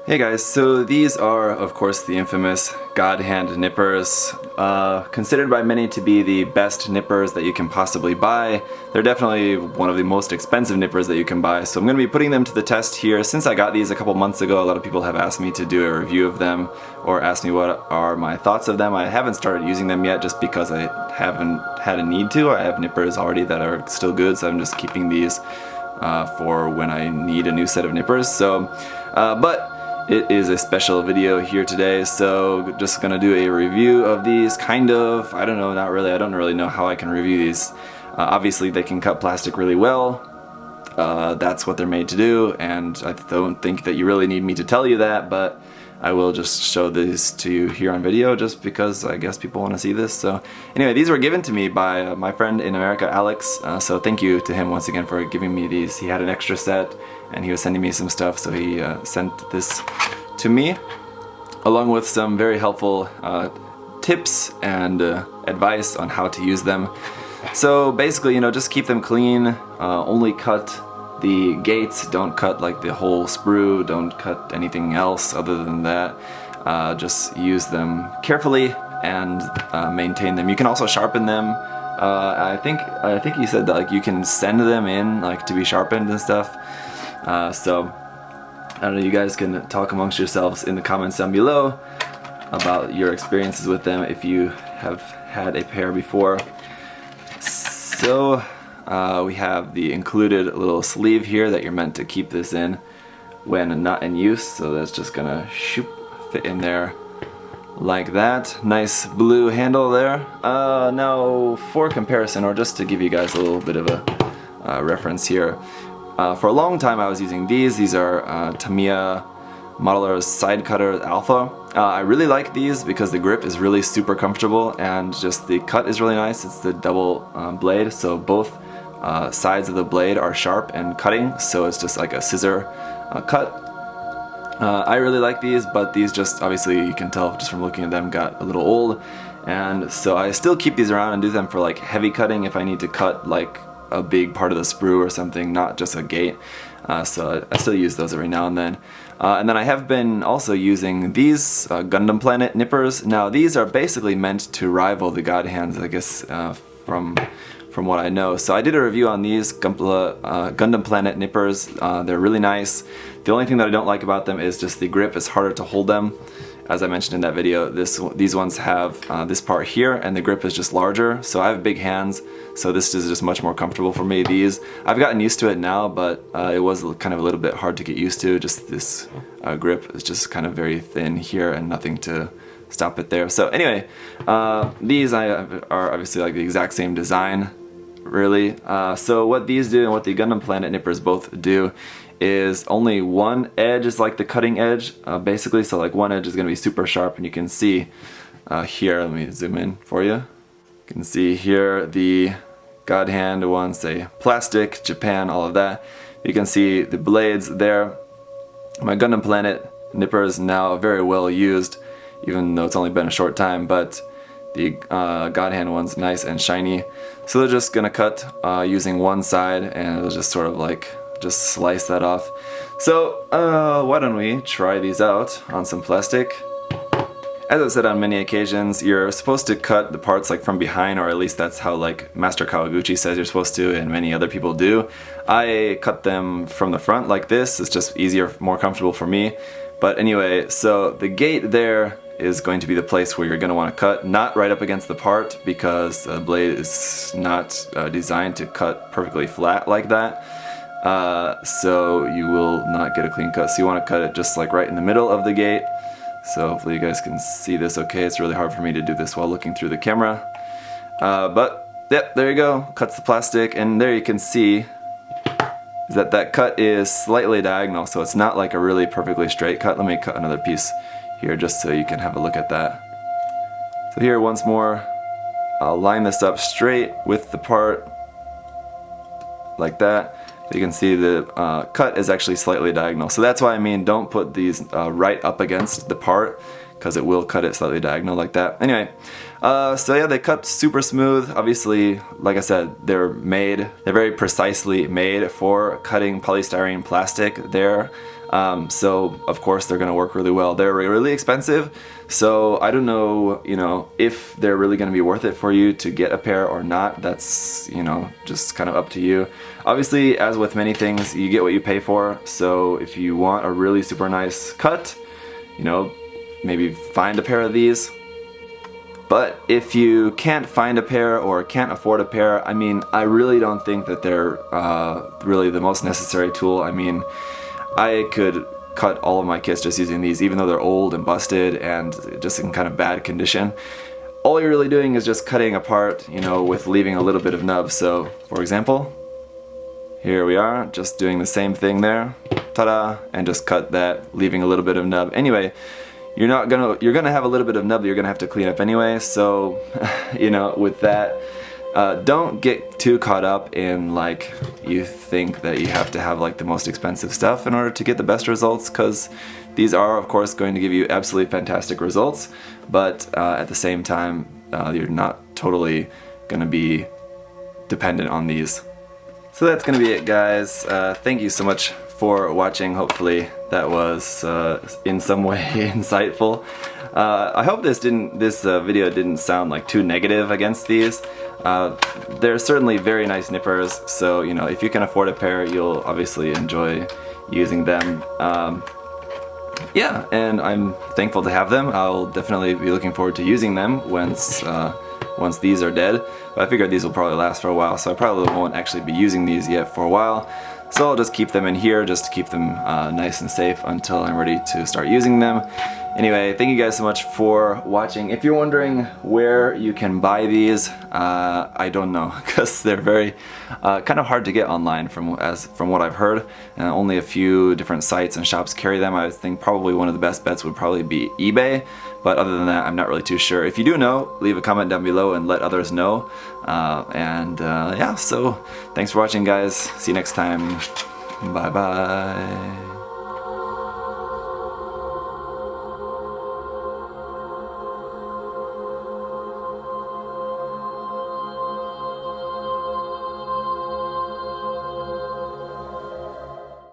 Hey guys, so these are of course the infamous GodHand nippers, considered by many to be the best nippers that you can possibly buy. They're definitely one of the most expensive nippers that you can buy, so I'm going to be putting them to the test here. Since I got these a couple months ago, a lot of people have asked me to do a review of them or asked me what are my thoughts of them. I haven't started using them yet just because I haven't had a need to. I have nippers already that are still good, so I'm just keeping these for when I need a new set of nippers. But it is a special video here today, so just gonna do a review of these, kind of. I don't know, not really. I don't really know how I can review these. Obviously they can cut plastic really well. That's what they're made to do, and I don't think that you really need me to tell you that, but I will just show this to you here on video just because I guess people want to see this. So anyway, these were given to me by my friend in America, Alex, so thank you to him once again for giving me these. He had an extra set and he was sending me some stuff, so he sent this to me along with some very helpful tips and advice on how to use them. So basically, you know, just keep them clean, only cut the gates, don't cut like the whole sprue, don't cut anything else other than that. Just use them carefully and maintain them. You can also sharpen them. I think he said that like you can send them in like to be sharpened and stuff. So I don't know, you guys can talk amongst yourselves in the comments down below about your experiences with them if you have had a pair before. So we have the included little sleeve here that you're meant to keep this in when not in use, so that's just gonna fit in there like that. Nice blue handle there. Now for comparison, or just to give you guys a little bit of a reference here, for a long time I was using these. These are Tamiya Modeler's Side Cutter Alpha. I really like these because the grip is really super comfortable and just the cut is really nice. It's the double blade, so both sides of the blade are sharp and cutting, so it's just like a scissor cut. I really like these, but these just, obviously you can tell just from looking at them, got a little old, and so I still keep these around and do them for like heavy cutting if I need to cut like a big part of the sprue or something, not just a gate. So I still use those every now and then. And then I have been also using these Gundam Planet nippers. Now these are basically meant to rival the GodHands, I guess, from what I know. So I did a review on these Gundam Planet nippers. They're really nice. The only thing that I don't like about them is just the grip is harder to hold them. As I mentioned in that video, these ones have this part here and the grip is just larger, so I have big hands, so this is just much more comfortable for me. These, I've gotten used to it now, but it was kind of a little bit hard to get used to. Just this grip is just kind of very thin here and nothing to stop it there. So anyway, these are obviously like the exact same design, really. So what these do and what the Gundam Planet nippers both do is only one edge is like the cutting edge, basically. So like one edge is going to be super sharp, and you can see here, let me zoom in for you. You can see here the GodHand ones say plastic, Japan, all of that. You can see the blades there. My Gundam Planet nipper is now very well used, even though it's only been a short time, but the GodHand one's nice and shiny. So they're just gonna cut using one side, and it'll just sort of like just slice that off. So why don't we try these out on some plastic. As I've said on many occasions, you're supposed to cut the parts like from behind, or at least that's how like Master Kawaguchi says you're supposed to, and many other people do. I cut them from the front like this. It's just easier, more comfortable for me. But anyway, so the gate there is going to be the place where you're going to want to cut, not right up against the part, because the blade is not designed to cut perfectly flat like that. So you will not get a clean cut. So you want to cut it just like right in the middle of the gate. So hopefully you guys can see this okay. It's really hard for me to do this while looking through the camera. But yep, there you go. Cuts the plastic, and there you can see that cut is slightly diagonal, so it's not like a really perfectly straight cut. Let me cut another piece here just so you can have a look at that. So here once more, I'll line this up straight with the part like that. You can see the cut is actually slightly diagonal. So that's why I mean don't put these right up against the part, because it will cut it slightly diagonal like that. Anyway, so yeah, they cut super smooth. Obviously, like I said, they're very precisely made for cutting polystyrene plastic there. So of course they're going to work really well. They're really expensive, so I don't know, you know, if they're really going to be worth it for you to get a pair or not. That's, you know, just kind of up to you. Obviously, as with many things, you get what you pay for. So if you want a really super nice cut, you know, maybe find a pair of these. But if you can't find a pair or can't afford a pair, I mean, I really don't think that they're really the most necessary tool. I mean, I could cut all of my kits just using these, even though they're old and busted and just in kind of bad condition. All you're really doing is just cutting apart, you know, with leaving a little bit of nub. So, for example, here we are, just doing the same thing there, ta-da, and just cut that, leaving a little bit of nub. Anyway, you're gonna have a little bit of nub that you're gonna have to clean up anyway. So, you know, with that, don't get too caught up in like you think that you have to have like the most expensive stuff in order to get the best results, because these are of course going to give you absolutely fantastic results, but at the same time you're not totally gonna be dependent on these. So that's gonna be it, guys. Thank you so much for watching. Hopefully that was in some way insightful. I hope this video didn't sound like too negative against these. They're certainly very nice nippers, so you know, if you can afford a pair, you'll obviously enjoy using them. Yeah, and I'm thankful to have them. I'll definitely be looking forward to using them once these are dead. But I figure these will probably last for a while, so I probably won't actually be using these yet for a while. So I'll just keep them in here just to keep them nice and safe until I'm ready to start using them. Anyway, thank you guys so much for watching. If you're wondering where you can buy these, I don't know, because they're very kind of hard to get online from what I've heard. Only a few different sites and shops carry them. I think probably one of the best bets would probably be eBay, but other than that, I'm not really too sure. If you do know, leave a comment down below and let others know. Yeah, so thanks for watching, guys. See you next time. Bye bye.